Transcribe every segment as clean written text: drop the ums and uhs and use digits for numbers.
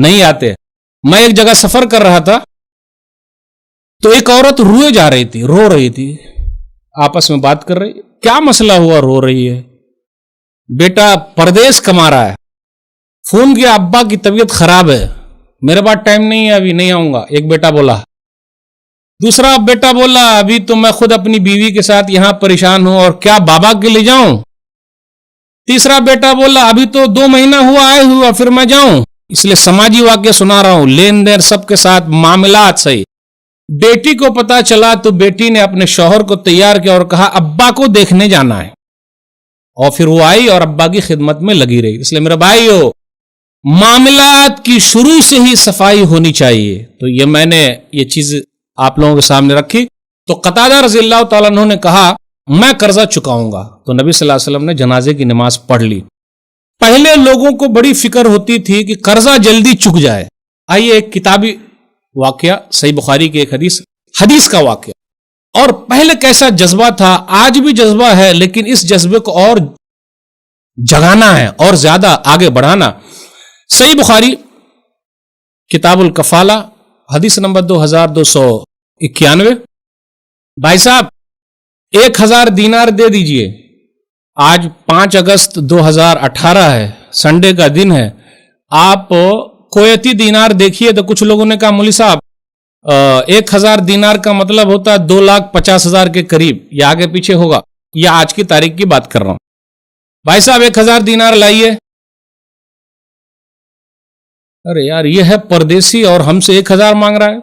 نہیں آتے. میں ایک جگہ سفر کر رہا تھا تو ایک عورت روئے جا رہی تھی, رو رہی تھی, آپس میں بات کر رہی. کیا مسئلہ ہوا رو رہی ہے؟ بیٹا پردیس کما رہا ہے, فون کیا ابا کی طبیعت خراب ہے, میرے پاس ٹائم نہیں ہے, ابھی نہیں آؤں گا, ایک بیٹا بولا. دوسرا بیٹا بولا ابھی تو میں خود اپنی بیوی کے ساتھ یہاں پریشان ہوں اور کیا بابا کے لے جاؤں. تیسرا بیٹا بولا ابھی تو 2 مہینہ ہوا آئے ہوا, پھر میں جاؤں. اس لیے سماجی واقعہ سنا رہا ہوں, لین دین سب کے ساتھ معاملات صحیح. بیٹی کو پتا چلا تو بیٹی نے اپنے شوہر کو تیار کیا اور کہا ابا کو دیکھنے جانا ہے, اور پھر وہ آئی اور ابا کی خدمت میں لگی رہی. اس لیے میرے بھائیو, معاملات کی شروع سے ہی صفائی ہونی چاہیے. تو یہ میں نے یہ چیز آپ لوگوں کے سامنے رکھی. تو قتادہ رضی اللہ تعالیٰ عنہ نے کہا میں قرضہ چکاؤں گا. تو نبی صلی اللہ علیہ وسلم نے جنازے کی نماز پڑھ لی. پہلے لوگوں کو بڑی فکر ہوتی تھی کہ قرضہ جلدی چک جائے. آئیے ایک کتابی واقعہ, صحیح بخاری کی ایک حدیث کا واقعہ. اور پہلے کیسا جذبہ تھا, آج بھی جذبہ ہے, لیکن اس جذبے کو اور جگانا ہے اور زیادہ آگے بڑھانا. صحیح بخاری کتاب الکفالہ حدیث نمبر 2291. بھائی صاحب 1000 دینار دے دیجئے. آج 5 اگست 2018 ہے, سنڈے کا دن ہے. آپ کویتی دینار دیکھیے تو کچھ لوگوں نے کہا مولوی صاحب 1000 دینار کا مطلب ہوتا ہے 2,50,000 کے قریب, یہ آگے پیچھے ہوگا. یہ آج کی تاریخ کی بات کر رہا ہوں. بھائی صاحب 1000 دینار لائیے. ارے یار یہ ہے پردیسی اور ہم سے 1000 مانگ رہا ہے.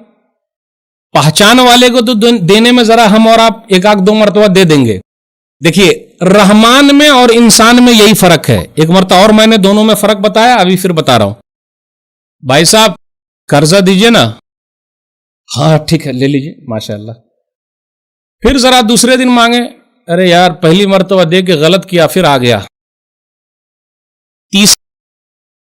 پہچان والے کو تو دینے میں ذرا ہم اور آپ 1-2 مرتبہ دے دیں گے. دیکھیے رحمان میں اور انسان میں یہی فرق ہے. ایک مرتبہ اور میں نے دونوں میں فرق بتایا, ابھی پھر بتا رہا ہوں. بھائی صاحب قرضہ دیجئے نا. ہاں ٹھیک ہے لے لیجئے, ماشاء اللہ. پھر ذرا دوسرے دن مانگے, ارے یار پہلی مرتبہ دے کے غلط کیا, پھر آ گیا.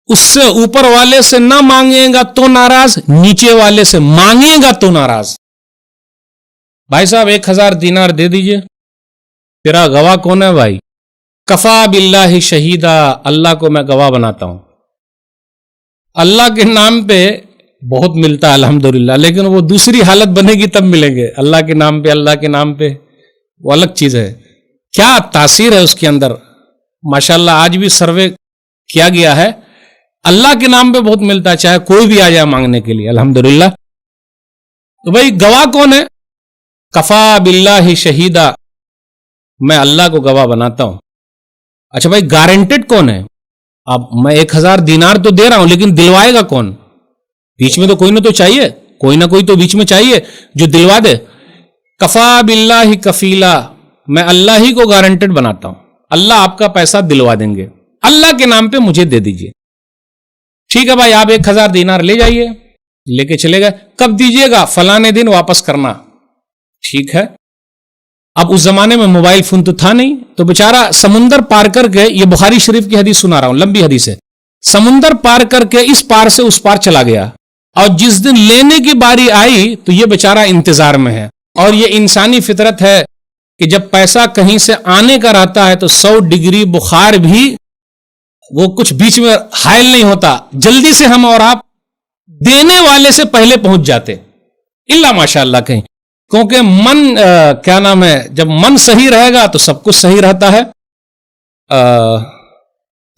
اس سے اوپر والے سے نہ مانگے گا تو ناراض, نیچے والے سے مانگے گا تو ناراض. بھائی صاحب 1000 دینار دے دیجئے. تیرا گواہ کون ہے بھائی؟ کفا باللہ شہیدہ, اللہ کو میں گواہ بناتا ہوں. اللہ کے نام پہ بہت ملتا ہے الحمدللہ, لیکن وہ دوسری حالت بنے گی تب ملیں گے. اللہ کے نام پہ, اللہ کے نام پہ وہ الگ چیز ہے. کیا تاثیر ہے اس کے اندر, ماشاءاللہ. آج بھی سروے کیا گیا ہے, اللہ کے نام پہ بہت ملتا ہے, چاہے کوئی بھی آ جائے مانگنے کے لیے الحمدللہ. تو بھائی گواہ کون ہے؟ کفا باللہ شہیدہ, میں اللہ کو گواہ بناتا ہوں. اچھا بھائی گارنٹیڈ کون ہے؟ اب میں 1000 دینار تو دے رہا ہوں, لیکن دلوائے گا کون؟ بیچ میں تو کوئی نہ تو چاہیے, کوئی نہ کوئی تو بیچ میں چاہیے جو دلوا دے. کفا باللہ کفیلا, میں اللہ ہی کو گارنٹیڈ بناتا ہوں, اللہ آپ کا پیسہ دلوا دیں گے, اللہ کے نام پہ مجھے دے دیجئے. ٹھیک ہے بھائی, آپ 1000 دینار لے جائیے. لے کے چلے گئے. کب دیجئے گا؟ فلانے دن واپس کرنا. ٹھیک ہے. اب اس زمانے میں موبائل فون تو تھا نہیں, تو بیچارہ سمندر پار کر کے, یہ بخاری شریف کی حدیث سنا رہا ہوں, لمبی حدیث ہے, سمندر پار کر کے اس پار سے اس پار چلا گیا. اور جس دن لینے کی باری آئی تو یہ بیچارہ انتظار میں ہے. اور یہ انسانی فطرت ہے کہ جب پیسہ کہیں سے آنے کا رہتا ہے تو 100 ڈگری بخار بھی وہ کچھ بیچ میں حائل نہیں ہوتا, جلدی سے ہم اور آپ دینے والے سے پہلے پہنچ جاتے, اللہ ماشاء اللہ کہیں. کیونکہ من کیا نام ہے, جب من صحیح رہے گا تو سب کچھ صحیح رہتا ہے.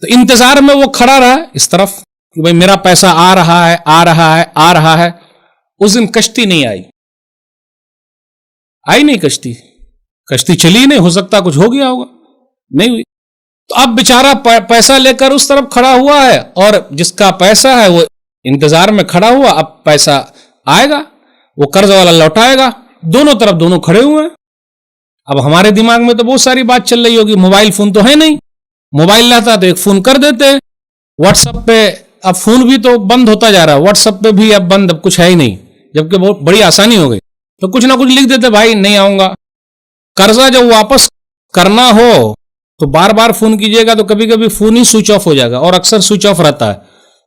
تو انتظار میں وہ کھڑا رہا اس طرف کہ بھئی میرا پیسہ آ رہا ہے, آ رہا ہے, آ رہا ہے. اس دن کشتی نہیں آئی, آئی نہیں کشتی, کشتی چلی نہیں, ہو سکتا کچھ ہو گیا ہوگا, نہیں ہوئی. تو اب بیچارہ پیسہ لے کر اس طرف کھڑا ہوا ہے, اور جس کا پیسہ ہے وہ انتظار میں کھڑا ہوا, اب پیسہ آئے گا, وہ قرض والا لوٹائے گا. دونوں طرف دونوں کھڑے ہوئے ہیں. اب ہمارے دماغ میں تو بہت ساری بات چل رہی ہوگی, موبائل فون تو ہے نہیں, موبائل رہتا تو ایک فون کر دیتے. واٹس ایپ پہ اب فون بھی تو بند ہوتا جا رہا ہے, واٹس ایپ پہ بھی اب بند, اب کچھ ہے ہی نہیں, جبکہ بہت بڑی آسانی ہو گئی. تو کچھ نہ کچھ لکھ دیتے, بھائی نہیں آؤں گا. قرضہ جب واپس کرنا ہو تو بار بار فون کیجیے گا, تو کبھی کبھی فون ہی سوئچ آف ہو جائے گا, اور اکثر سوئچ آف رہتا ہے,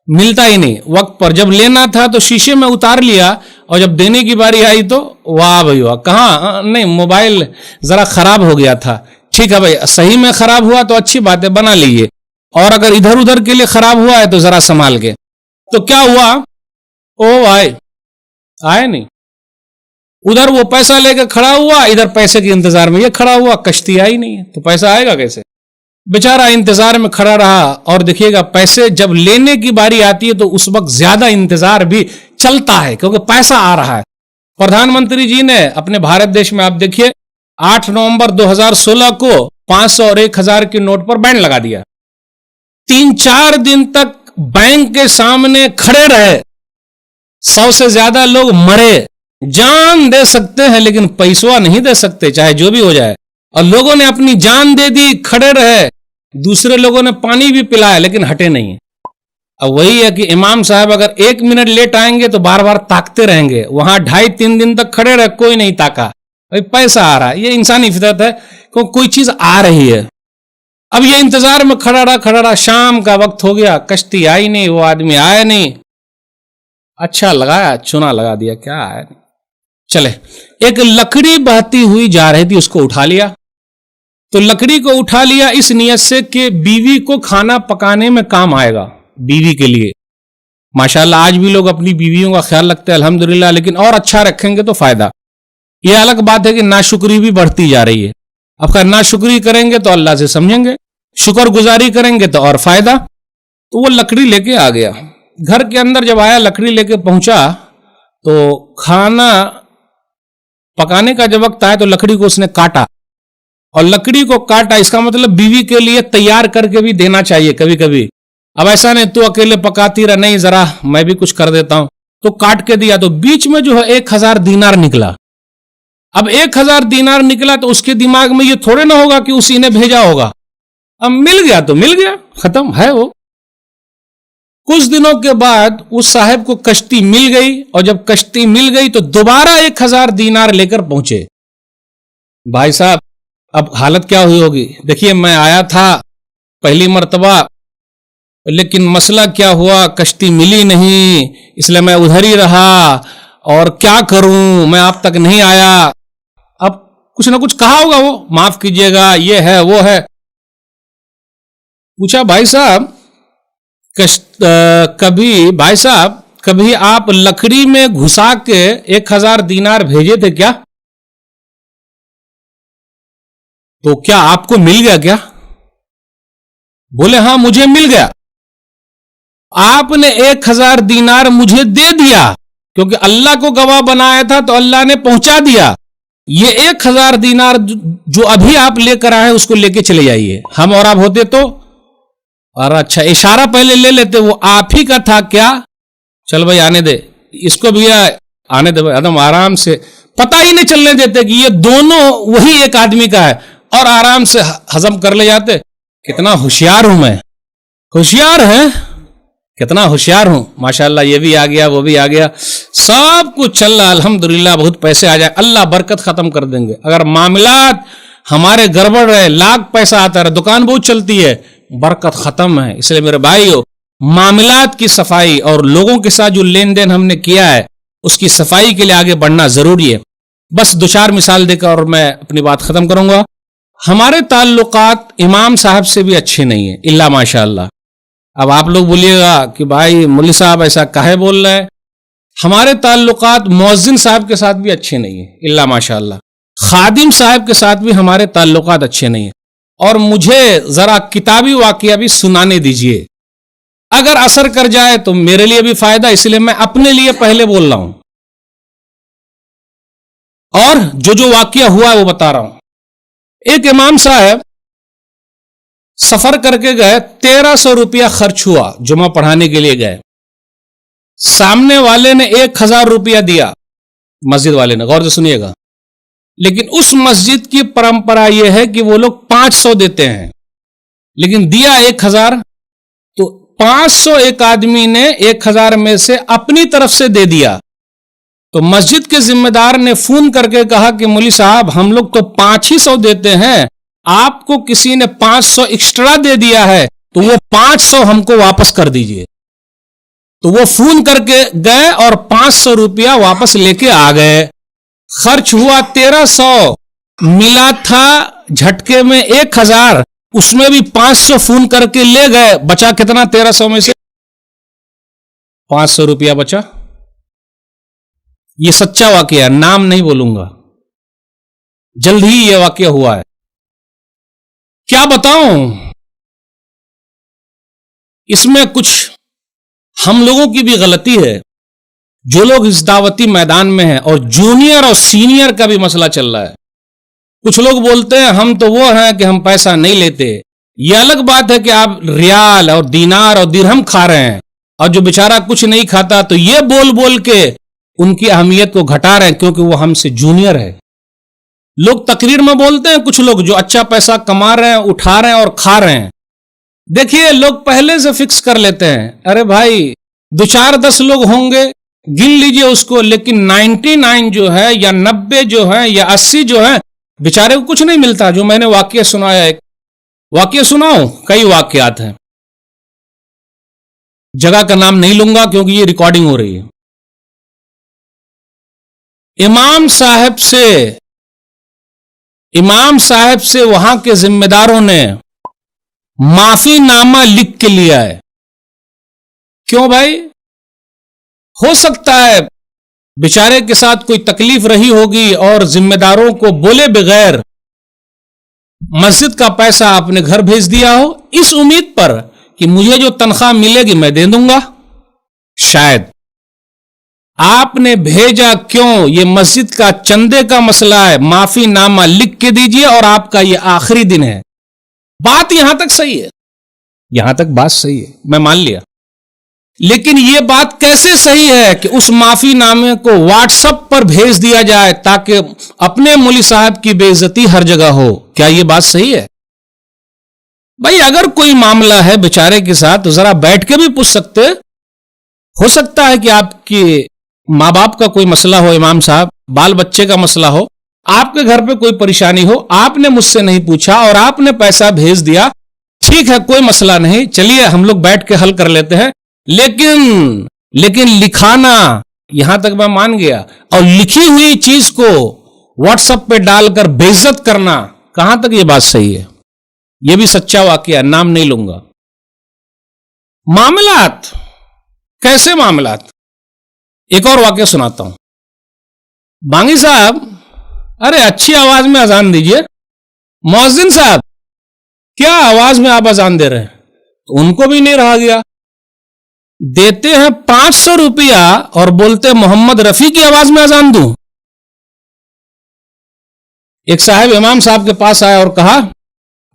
ملتا ہی نہیں وقت پر. جب لینا تھا تو شیشے میں اتار لیا, اور جب دینے کی باری آئی تو واہ بھائی واہ, کہاں, نہیں موبائل ذرا خراب ہو گیا تھا. ٹھیک ہے بھائی, صحیح میں خراب ہوا تو اچھی بات ہے, بنا لیجیے, اور اگر ادھر ادھر کے لیے خراب ہوا ہے تو ذرا سنبھال کے. तो क्या हुआ, ओ आए आए नहीं, उधर वो पैसा लेकर खड़ा हुआ, इधर पैसे के इंतजार में ये खड़ा हुआ, कश्ती आई नहीं, तो पैसा आएगा कैसे? बेचारा इंतजार में खड़ा रहा। और देखिएगा पैसे जब लेने की बारी आती है तो उस वक्त ज्यादा इंतजार भी चलता है, क्योंकि पैसा आ रहा है। प्रधानमंत्री जी ने अपने भारत देश में, आप देखिए 8 नवंबर 2016 को 500 और 1000 के नोट पर बैन लगा दिया। 3-4 दिन तक बैंक के सामने खड़े रहे, 100 से ज्यादा लोग मरे। जान दे सकते हैं लेकिन पैसवा नहीं दे सकते, चाहे जो भी हो जाए। और लोगों ने अपनी जान दे दी, खड़े रहे, दूसरे लोगों ने पानी भी पिलाया लेकिन हटे नहीं। अब वही है कि इमाम साहब अगर 1 मिनट लेट आएंगे तो बार बार ताकते रहेंगे, वहां 2.5-3 दिन तक खड़े रहे, कोई नहीं ताका, भाई पैसा आ रहा है, ये इंसानी फितरत है, कोई चीज आ रही है। अब ये इंतजार में खड़ा रहा, शाम का वक्त हो गया, कश्ती आई नहीं, वो आदमी आया नहीं। अच्छा लगाया, चुना लगा दिया, क्या आया नहीं, चले। एक लकड़ी बहती हुई जा रही थी, उसको उठा लिया। तो लकड़ी को उठा लिया इस नियत से कि बीवी को खाना पकाने में काम आएगा, बीवी के लिए। माशाल्लाह आज भी लोग अपनी बीवियों का ख्याल रखते हैं अल्हम्दुलिल्लाह, लेकिन और अच्छा रखेंगे तो फायदा। यह अलग बात है कि नाशुक्री भी बढ़ती जा रही है। अब खैर नाशुक्री करेंगे तो अल्लाह से समझेंगे, शुक्र गुजारी करेंगे तो और फायदा। तो वो लकड़ी लेके आ गया, घर के अंदर जब आया, लकड़ी लेके पहुंचा, तो खाना पकाने का जब वक्त आया तो लकड़ी को उसने काटा। और लकड़ी को काटा, इसका मतलब बीवी के लिए तैयार करके भी देना चाहिए कभी कभी। अब ऐसा नहीं तू अकेले पकाती रह, नहीं जरा मैं भी कुछ कर देता हूं, तो काट के दिया। तो बीच में जो है 1000 दीनार निकला। अब 1000 दीनार निकला तो उसके दिमाग में ये थोड़े ना होगा कि उसी ने भेजा होगा। अब मिल गया तो मिल गया, खत्म है वो। कुछ दिनों के बाद उस साहब को कश्ती मिल गई, और जब कश्ती मिल गई तो दोबारा 1000 दीनार लेकर पहुंचे। भाई साहब अब हालत क्या हुई होगी, देखिए मैं आया था पहली मर्तबा, लेकिन मसला क्या हुआ, कश्ती मिली नहीं, इसलिए मैं उधर ही रहा, और क्या करूं, मैं आप तक नहीं आया। अब कुछ ना कुछ कहा होगा वो, माफ कीजिएगा, ये है वो है। पूछा भाई साहब कभी आप लकड़ी में घुसा के 1000 दीनार भेजे थे क्या? तो क्या आपको मिल गया क्या? बोले हाँ मुझे मिल गया। आपने 1000 दीनार मुझे दे दिया, क्योंकि अल्लाह को गवाह बनाया था तो अल्लाह ने पहुंचा दिया। ये 1000 दीनार जो अभी आप लेकर आए उसको लेके चले जाइए। हम और आप होते तो, और अच्छा इशारा पहले ले लेते, वो आप ही का था क्या? चल भाई आने दे, इसको भी आने दे भाई, एकदम आराम से, पता ही नहीं चलने देते कि ये दोनों वही एक आदमी का है, और आराम से हजम कर ले जाते। कितना होशियार हूं मैं, होशियार है, कितना होशियार हूं माशाल्लाह। ये भी आ गया, वो भी आ गया, सब कुछ चल रहा अल्हम्दुलिल्लाह। बहुत पैसे आ जाए, अल्लाह बरकत खत्म कर देंगे। अगर मामलात हमारे गड़बड़ रहे, लाख पैसा आता रहे, दुकान बहुत चलती है, बरकत खत्म है। इसलिए मेरे भाइयों, मामलात की सफाई और लोगों के साथ जो लेन देन हमने किया है उसकी सफाई के लिए आगे बढ़ना जरूरी है। बस 2-4 मिसाल देकर और मैं अपनी बात खत्म करूंगा। हमारे ताल्लुकात इमाम साहब से भी अच्छे नहीं है, इल्ला माशाअल्लाह। अब आप लोग बोलिएगा कि भाई मौलवी साहब ऐसा काहे बोल रहे हैं। हमारे ताल्लुकात मुअज्जिन साहब के साथ भी अच्छे नहीं है, इल्ला माशाअल्लाह। खादिम साहब के साथ भी हमारे ताल्लुकात अच्छे नहीं है। और मुझे जरा किताबी वाकया भी सुनाने दीजिए, अगर असर कर जाए तो मेरे लिए भी फायदा, इसलिए मैं अपने लिए पहले बोल रहा हूं, और जो वाकया हुआ है वो बता रहा हूं। एक इमाम साहब सफर करके गए, 1300 रुपया खर्च हुआ, जुमा पढ़ाने के लिए गए। सामने वाले ने 1000 रुपया दिया, मस्जिद वाले ने, गौर से सुनिएगा। लेकिन उस मस्जिद की परंपरा यह है कि वो लोग 500 देते हैं, लेकिन दिया 1000। तो 500 एक आदमी ने 1000 में से अपनी तरफ से दे दिया। तो मस्जिद के जिम्मेदार ने फोन करके कहा कि मौलवी साहब हम लोग तो 500 देते हैं, आपको किसी ने 500 एक्स्ट्रा दे दिया है, तो वो 500 हमको वापस कर दीजिए। तो वो फोन करके गए और 500 रुपया वापस लेके आ गए। खर्च हुआ 1300, मिला था झटके में 1000, उसमें भी 500 फोन करके ले गए, बचा कितना 1300 में से 500 बचा। ये सच्चा वाकया है, नाम नहीं बोलूंगा, जल्द ही यह वाकया हुआ है। क्या बताऊं, इसमें कुछ हम लोगों की भी गलती है, जो लोग इस दावती मैदान में हैं, और जूनियर और सीनियर का भी मसला चल रहा है। कुछ लोग बोलते हैं हम तो वो हैं कि हम पैसा नहीं लेते। यह अलग बात है कि आप रियाल और दीनार और दिरहम खा रहे हैं, और जो बेचारा कुछ नहीं खाता तो ये बोल बोल के उनकी अहमियत को घटा रहे हैं, क्योंकि वो हमसे जूनियर है। लोग तकरीर में बोलते हैं, कुछ लोग जो अच्छा पैसा कमा रहे हैं, उठा रहे हैं और खा रहे हैं। देखिए, लोग पहले से फिक्स कर लेते हैं, अरे भाई 2 4 10 लोग होंगे, गिन लीजिए उसको, लेकिन 99 जो है, या 90 जो है, या 80 जो है, बेचारे को कुछ नहीं मिलता। जो मैंने वाक्य सुनाया, एक वाक्य सुनाओ, कई वाक्यात हैं, जगह का नाम नहीं लूंगा क्योंकि ये रिकॉर्डिंग हो रही है। इमाम साहब से वहां के जिम्मेदारों ने माफी नामा लिख के लिया है। क्यों भाई? हो सकता है बेचारे के साथ कोई तकलीफ रही होगी और जिम्मेदारों को बोले बगैर मस्जिद का पैसा अपने घर भेज दिया हो, इस उम्मीद पर कि मुझे जो तनख्वाह मिलेगी मैं दे दूंगा। शायद आपने भेजा क्यों, यह मस्जिद का चंदे का मसला है। माफी नामा लिख के दीजिए और आपका यह आखिरी दिन है। बात यहां तक सही है, यहां तक बात सही है, मैं मान लिया। लेकिन यह बात कैसे सही है कि उस माफी नामे को व्हाट्सएप पर भेज दिया जाए ताकि अपने मौलवी साहब की बेइज्जती हर जगह हो? क्या यह बात सही है? भाई अगर कोई मामला है बेचारे के साथ तो जरा बैठ के भी पूछ सकते। हो सकता है कि आपके मां बाप का कोई मसला हो, इमाम साहब, बाल बच्चे का मसला हो, आपके घर पे कोई परेशानी हो, आपने मुझसे नहीं पूछा और आपने पैसा भेज दिया। ठीक है, कोई मसला नहीं, चलिए हम लोग बैठ के हल कर लेते हैं। लेकिन लिखाना, यहां तक मैं मान गया, और लिखी हुई चीज को व्हाट्सएप पे डालकर बेइज्जत करना, कहां तक यह बात सही है? यह भी सच्चा वाकया, नाम नहीं लूंगा। मामलात, कैसे मामलात? एक और वाकया सुनाता हूं। बांगी साहब, अरे अच्छी आवाज में अजान दीजिए। मुअज्जिन साहब, क्या आवाज में आप अजान दे रहे हैं? तो उनको भी नहीं रहा गया। देते हैं 500 रुपया और बोलते मोहम्मद रफी की आवाज में अजान दूं। एक साहब इमाम साहब के पास आया और कहा,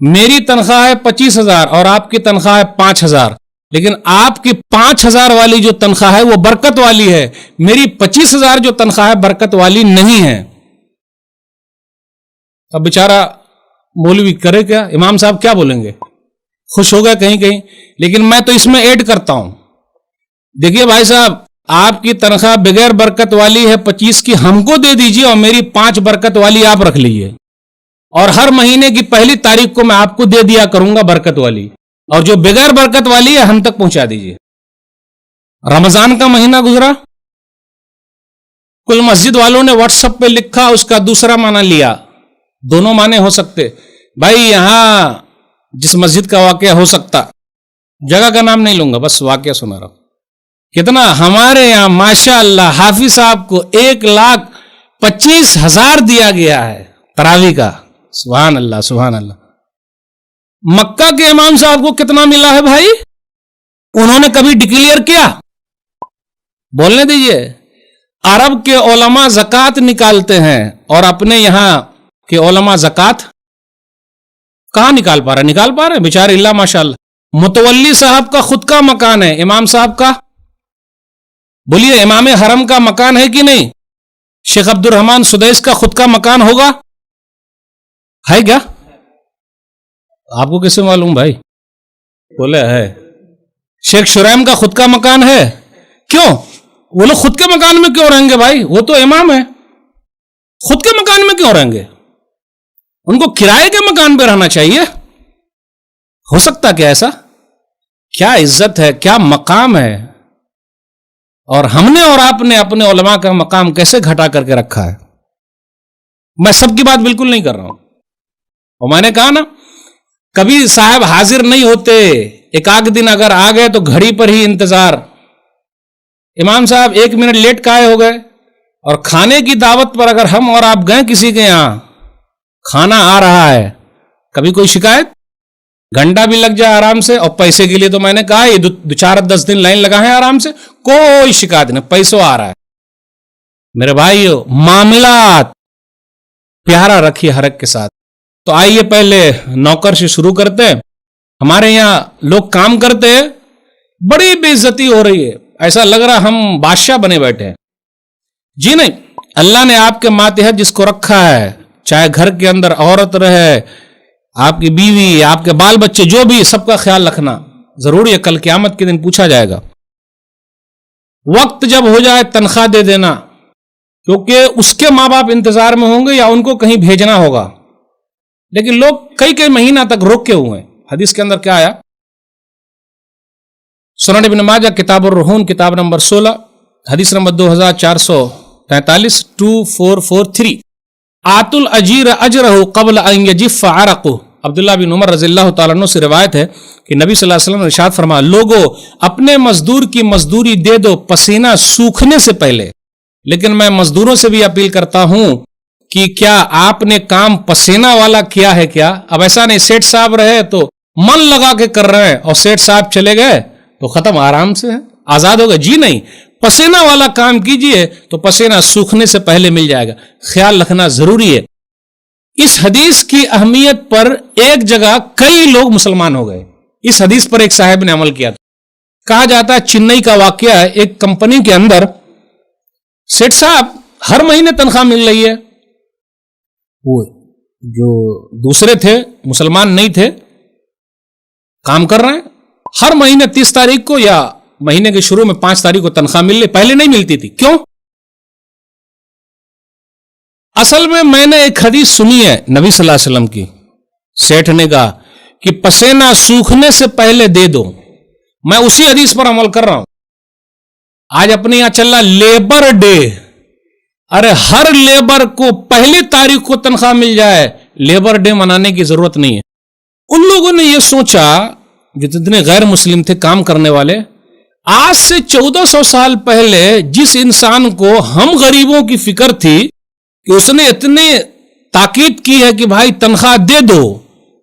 मेरी तनख्वाह है 25,000 और आपकी तनख्वाह है 5,000, लेकिन आपकी 5,000 वाली जो तनख्वाह है वो बरकत वाली है, मेरी 25,000 जो तनख्वाह है बरकत वाली नहीं है। अब बेचारा मौलवी करे क्या? इमाम साहब क्या बोलेंगे? खुश हो गए कहीं कहीं। लेकिन मैं तो इसमें ऐड करता हूं, देखिए भाई साहब, आपकी तनख्वाह बगैर बरकत वाली है 25 की, हमको दे दीजिए और मेरी 5 बरकत वाली आप रख लीजिए, और हर महीने की पहली तारीख को मैं आपको दे दिया करूंगा बरकत वाली, और जो बगैर बरकत वाली है हम तक पहुंचा दीजिए। रमजान का महीना गुजरा, कुल मस्जिद वालों ने व्हाट्सएप पे लिखा, उसका दूसरा माना लिया। दोनों माने हो सकते भाई। यहां जिस मस्जिद का वाकया हो सकता, जगह का नाम नहीं लूंगा, बस वाकया सुना रहा हूं। कितना हमारे यहां माशाअल्लाह हाफिज साहब को 1,25,000 दिया गया है तरावी का। सुभान अल्लाह, सुभान अल्लाह। मक्का के इमाम साहब को कितना मिला है भाई? उन्होंने कभी डिक्लेयर किया? बोलने दीजिए। अरब के उलमा ज़कात निकालते हैं और अपने यहां के उलमा ज़कात कहां निकाल पा रहे? निकाल पा रहे बेचारे, इल्ला माशाअल्लाह। मुतवल्ली साहब का खुद का मकान है, इमाम साहब का, बोलिए इमाम हरम का मकान है कि नहीं? शेख अब्दुल रहमान सुदैस का खुद का मकान होगा, है क्या? आपको कैसे मालूम भाई? बोले है। शेख शुरैम का खुद का मकान है। क्यों? वो लोग खुद के मकान में क्यों रहेंगे भाई? वो तो इमाम है, खुद के मकान में क्यों रहेंगे? उनको किराए के मकान पे रहना चाहिए। हो सकता क्या ऐसा? क्या इज्जत है, क्या मकाम है, और हमने और आपने अपने उलमा का मकाम कैसे घटा करके रखा है। मैं सबकी बात बिल्कुल नहीं कर रहा हूं, और मैंने कहा ना, कभी साहब हाजिर नहीं होते, एक आध दिन अगर आ गए तो घड़ी पर ही इंतजार। امام صاحب 1 منٹ لیٹ کائے ہو گئے, اور کھانے کی دعوت پر اگر ہم اور آپ گئے کسی کے یہاں, کھانا آ رہا ہے, کبھی کوئی شکایت؟ گھنٹہ بھی لگ جائے آرام سے, اور پیسے کے لیے تو میں نے کہا یہ 4-10 دن لائن لگا ہے آرام سے, کوئی شکایت نہیں, پیسوں آ رہا ہے. میرے بھائیو, معاملات پیارا رکھیے ہر ایک کے ساتھ. تو آئیے پہلے نوکر سے شروع کرتے ہیں. ہمارے یہاں لوگ کام کرتے ہیں, بڑی بے عزتی ہو رہی ہے, ایسا لگ رہا ہم بادشاہ بنے بیٹھے ہیں. جی نہیں, اللہ نے آپ کے ماتحت جس کو رکھا ہے, چاہے گھر کے اندر عورت رہے, آپ کی بیوی, آپ کے بال بچے, جو بھی, سب کا خیال رکھنا ضروری ہے. کل قیامت کے دن پوچھا جائے گا. وقت جب ہو جائے تنخواہ دے دینا, کیونکہ اس کے ماں باپ انتظار میں ہوں گے یا ان کو کہیں بھیجنا ہوگا. لیکن لوگ کئی مہینہ تک روک کے ہوئے ہیں. حدیث کے اندر کیا آیا؟ سنن ابن ماجہ کتاب الرہون کتاب نمبر 16 حدیث نمبر 2443 2443. آت الاجیر اجرہ قبل ان یجف عرقہ. عبداللہ بن عمر رضی اللہ تعالیٰ عنہ سے روایت ہے کہ نبی صلی اللہ علیہ وسلم نے ارشاد فرمایا, لوگو اپنے مزدور کی مزدوری دے دو پسینہ سوکھنے سے پہلے. لیکن میں مزدوروں سے بھی اپیل کرتا ہوں کہ کیا آپ نے کام پسینہ والا کیا ہے کیا؟ اب ایسا نہیں سیٹ صاحب رہے تو من لگا کے کر رہے ہیں, اور سیٹ صاحب چلے گئے تو ختم, آرام سے آزاد ہو گئے. جی نہیں, پسینہ والا کام کیجئے تو پسینہ سوکھنے سے پہلے مل جائے گا. خیال رکھنا ضروری ہے. اس حدیث کی اہمیت پر ایک جگہ کئی لوگ مسلمان ہو گئے. اس حدیث پر ایک صاحب نے عمل کیا تھا. کہا جاتا ہے چنئی کا واقعہ ہے, ایک کمپنی کے اندر سیٹ صاحب ہر مہینے تنخواہ مل رہی ہے. وہ جو دوسرے تھے, مسلمان نہیں تھے, کام کر رہے ہیں, ہر مہینے 30 تاریخ کو یا مہینے کے شروع میں 5 تاریخ کو تنخواہ مل رہی. پہلے نہیں ملتی تھی. کیوں؟ اصل میں نے ایک حدیث سنی ہے نبی صلی اللہ علیہ وسلم کی. سیٹھ نے کہا کہ پسینہ سوکھنے سے پہلے دے دو. میں اسی حدیث پر عمل کر رہا ہوں. آج اپنے یہاں چل رہا لیبر ڈے. ارے ہر لیبر کو پہلی تاریخ کو تنخواہ مل جائے, لیبر ڈے منانے کی ضرورت نہیں ہے. ان لوگوں نے یہ سوچا, جو جتنے غیر مسلم تھے کام کرنے والے, آج سے 1400 سال پہلے جس انسان کو ہم غریبوں کی فکر تھی کہ اس نے اتنی تاکید کی ہے کہ بھائی تنخواہ دے دو,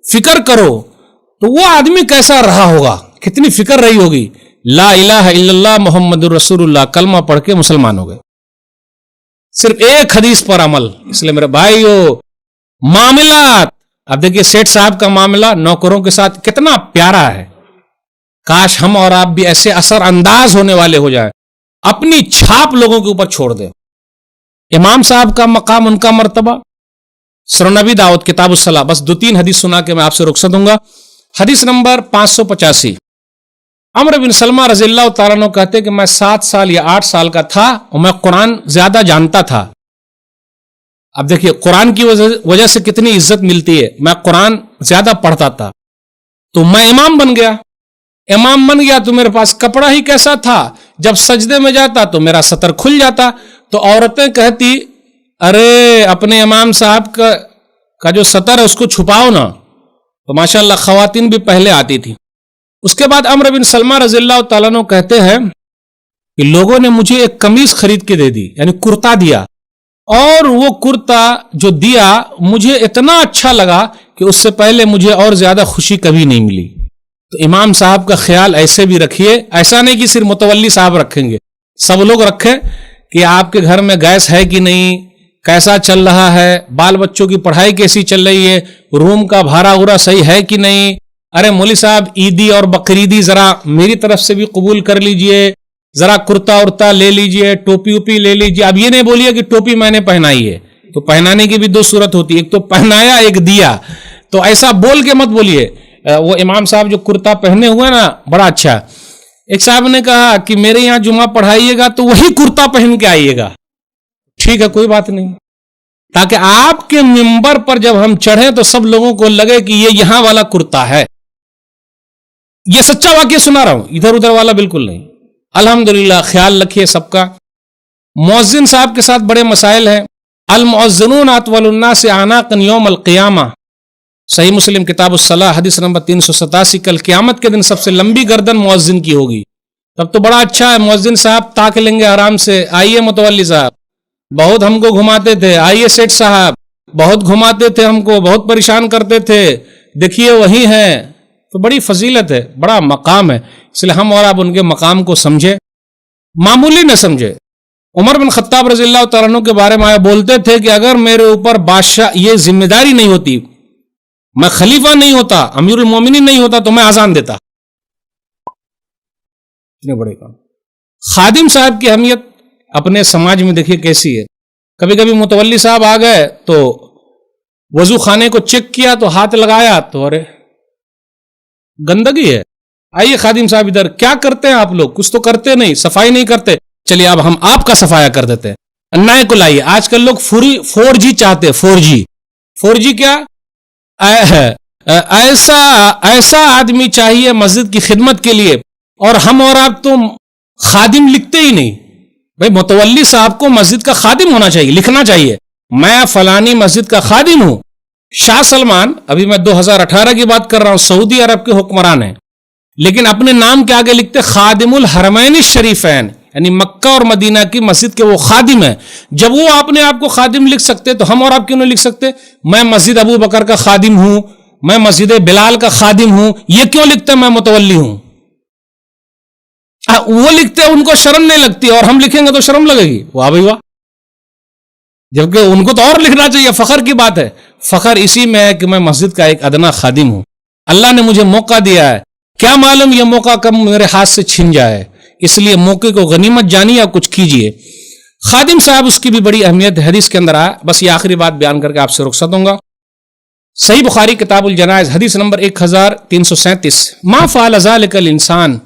فکر کرو, تو وہ آدمی کیسا رہا ہوگا, کتنی فکر رہی ہوگی. لا الہ الا اللہ محمد رسول اللہ کلمہ پڑھ کے مسلمان ہو گئے, صرف ایک حدیث پر عمل. اس لیے میرے بھائیو, معاملات, اب دیکھیے سیٹھ صاحب کا معاملہ نوکروں کے ساتھ کتنا پیارا ہے. کاش ہم اور آپ بھی ایسے اثر انداز ہونے والے ہو جائیں, اپنی چھاپ لوگوں کے اوپر چھوڑ دیں. امام صاحب کا مقام, ان کا مرتبہ, سنن نبی داؤد کتاب الصلاۃ. بس 2-3 حدیث سنا کے میں آپ سے رخصت ہوں گا. حدیث نمبر 585. عمرو بن سلمہ رضی اللہ تعالیٰ عنہ کہتے کہ میں 7 سال یا 8 سال کا تھا اور میں قرآن زیادہ جانتا تھا. اب دیکھیے قرآن کی وجہ سے کتنی عزت ملتی ہے. میں قرآن زیادہ پڑھتا تھا تو میں امام بن گیا. امام بن گیا تو میرے پاس کپڑا ہی کیسا تھا, جب سجدے میں جاتا تو میرا سطر کھل جاتا. تو عورتیں کہتی ارے اپنے امام صاحب کا جو سطر ہے اس کو چھپاؤ نا. تو ماشاءاللہ خواتین بھی پہلے آتی تھی. اس کے بعد عمرو بن سلمہ رضی اللہ تعالیٰ عنہ کہتے ہیں کہ لوگوں نے مجھے ایک قمیص خرید کے دے دی, یعنی کرتا دیا, اور وہ کرتا جو دیا مجھے اتنا اچھا لگا کہ اس سے پہلے مجھے اور زیادہ خوشی کبھی نہیں ملی. تو امام صاحب کا خیال ایسے بھی رکھیے, ایسا نہیں کہ صرف متولی صاحب رکھیں گے, سب لوگ رکھیں کہ آپ کے گھر میں گیس ہے کہ نہیں, کیسا چل رہا ہے, بال بچوں کی پڑھائی کیسی چل رہی ہے, روم کا بھاڑا وڑا صحیح ہے کہ نہیں. ارے مولوی صاحب عیدی اور بقریدی ذرا میری طرف سے بھی قبول کر لیجئے, ذرا کرتا ارتا لے لیجئے, ٹوپی اوپی لے لیجئے. اب یہ نہیں بولیے کہ ٹوپی میں نے پہنائی ہے, تو پہنانے کی بھی 2 صورت ہوتی ہے, ایک تو پہنایا ایک دیا. تو ایسا بول کے مت بولیے. وہ امام صاحب جو کرتا پہنے ہوئے نا بڑا اچھا. ایک صاحب نے کہا کہ میرے یہاں جمعہ پڑھائیے گا تو وہی کرتا پہن کے آئیے گا. ٹھیک ہے, کوئی بات نہیں, تاکہ آپ کے منبر پر جب ہم چڑھیں تو سب لوگوں کو لگے کہ یہ یہاں والا کرتا ہے. یہ سچا واقعہ سنا رہا ہوں, ادھر ادھر والا بالکل نہیں. الحمدللہ خیال رکھیے سب کا. مؤذن صاحب کے ساتھ بڑے مسائل ہیں. المؤذنون اطول الناس اعناقا یوم القیامہ, صحیح مسلم کتاب الصلاۃ حدیث نمبر 387. کل قیامت کے دن سب سے لمبی گردن مؤذن کی ہوگی. तब तो बड़ा अच्छा है, मुअज्जिन साहब ताक लेंगे आराम से, आइए मुतवल्ली साहब, बहुत हमको घुमाते थे, आइए सेठ साहब, बहुत घुमाते थे हमको, बहुत परेशान करते थे, देखिए वही है। तो बड़ी फजीलत है, बड़ा मकाम है, इसलिए हम और आप उनके मकाम को समझे, मामूली न समझे। उमर बिन खत्ताब रज़ियल्लाहु तआला अन्हु के बारे में आया बोलते थे कि अगर मेरे ऊपर बादशाह ये जिम्मेदारी नहीं होती, मैं खलीफा नहीं होता, अमीरुल मोमिनीन नहीं होता, तो मैं आजान देता। इतने बड़े काम। खादिम साहब की अहमियत अपने समाज में देखिए कैसी है। कभी कभी मुतवल्ली साहब आ गए तो वजू खाने को चेक किया तो हाथ लगाया तो अरे गंदगी है, आइए खादिम साहब इधर, क्या करते हैं आप लोग, कुछ तो करते नहीं, सफाई नहीं करते, चलिए अब हम आपका सफाया कर देते हैं, नए को लाइए। आजकल लोग 4G चाहते हैं, 4G क्या, ऐसा आदमी चाहिए मस्जिद की खिदमत के लिए, और हम और आप तो खादिम लिखते ही नहीं। भाई मुतवल्ली साहब को मस्जिद का खादिम होना चाहिए, लिखना चाहिए, मैं फलानी मस्जिद का खादिम हूं। शाह सलमान, अभी मैं 2018 की बात कर रहा हूं, सऊदी अरब के हुक्मरान हैं, लेकिन अपने नाम के आगे लिखते खादिमुल हरमैन शरीफैन, यानी मक्का और मदीना की मस्जिद के वो खादिम है। जब वो अपने आप को खादिम लिख सकते तो हम और आप क्यों नहीं लिख सकते, मैं मस्जिद अबू बकर का खादिम हूं, मैं मस्जिद बिलाल का खादिम हूं, ये क्यों लिखते मैं मुतवल्ली हूं। वो लिखते उनको शर्म नहीं लगती, और हम लिखेंगे तो शर्म लगेगी, वाह भाई वाह, जबकि उनको तो और लिखना चाहिए। फखर की बात है, फखर इसी में है कि मैं मस्जिद का एक अदना खादिम हूं, अल्लाह ने मुझे मौका दिया है, क्या मालूम ये मौका कब मेरे हाथ से छिन जाए, इसलिए मौके को गनीमत जानिए, कुछ कीजिए। खादिम साहब, उसकी भी बड़ी अहमियत हदीस के अंदर आया। बस ये आखिरी बात बयान करके आपसे रुखसत होऊंगा। सही बुखारी किताबुल जनाइज हदीस नंबर 1337, मा फ़अल ज़ालिकल इंसान,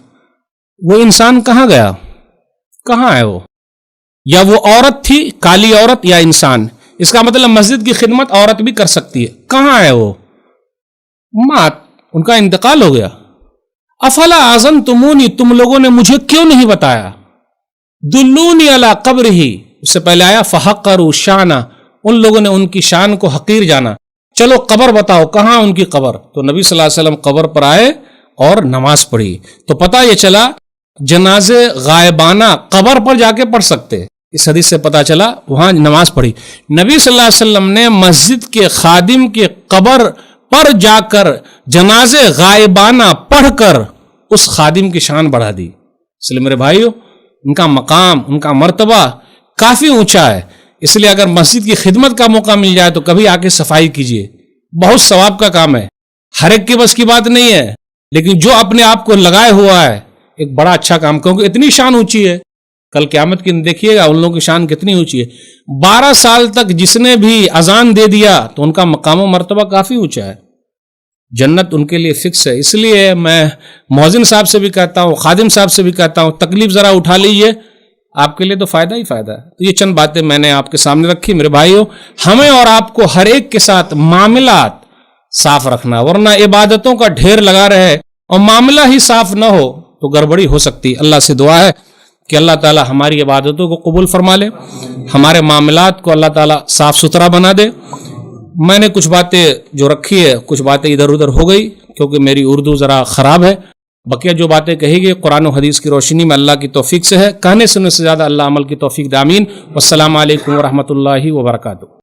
वो इंसान कहां गया, कहां है वो, या वो औरत थी, काली औरत या इंसान, इसका मतलब मस्जिद की खिदमत औरत भी कर सकती है, कहां है वो, मात, उनका इंतकाल हो गया। अफला आज़न तुमूनी, तुम लोगों ने मुझे क्यों नहीं बताया, दुल्लूनी अला कब्र ही, उससे पहले आया फ़हक़्क़रू शाना, उन लोगों ने उनकी शान को हकीर जाना, चलो कब्र बताओ, कहां उनकी कब्र, तो नबी सल्लल्लाहु अलैहि वसल्लम कब्र पर आए और नमाज पढ़ी। तो पता ये चला जनाजे गायबाना कब्र पर जाके पढ़ सकते, इस हदीस से पता चला वहां नमाज पढ़ी। नबी सल्लल्लाहु अलैहि वसल्लम ने मस्जिद के खादिम के कब्र पर जाकर जनाजे गायबाना पढ़कर उस खादिम की शान बढ़ा दी। इसलिए मेरे भाइयों, उनका मकाम, उनका मर्तबा काफी ऊंचा है। इसलिए अगर मस्जिद की खिदमत का मौका मिल जाए तो कभी आके सफाई कीजिए, बहुत सवाब का काम है, हर एक की बस की बात नहीं है, लेकिन जो अपने आप को लगाए हुआ है एक बड़ा अच्छा काम, क्योंकि इतनी शान ऊंची है, कल क़यामत की देखिएगा उन लोगों की शान कितनी ऊंची है। 12 साल तक जिसने भी अजान दे दिया तो उनका मकाम व मर्तबा काफी ऊंचा है, जन्नत उनके लिए फिक्स है। इसलिए मैं मौज़िन साहब से भी कहता हूँ, खादिम साहब से भी कहता हूँ, तकलीफ जरा उठा लीजिए, आपके लिए तो फायदा ही फायदा है। तो ये चंद बातें मैंने आपके सामने रखी। मेरे भाइयों, हमें और आपको हर एक के साथ मामलात साफ रखना, वरना इबादतों का ढेर लगा रहे और मामला ही साफ ना हो तो गड़बड़ी हो सकती। अल्लाह से दुआ है कि अल्लाह ताला हमारी इबादतों को कबूल फरमा ले, हमारे मामलात को अल्लाह ताला साफ सुथरा बना दे। मैंने कुछ बातें जो रखी है, कुछ बातें इधर उधर हो गई क्योंकि मेरी उर्दू ज़रा ख़राब है। बकिया जो बातें कही गई कुरान और हदीस की रोशनी में अल्लाह की तौफीक से है, कहने सुनने से ज़्यादा अल्लाह अमल की तौफीक दे। आमीन। वस्सलामु अलैकुम व रहमतुल्लाहि व बरकातुहू।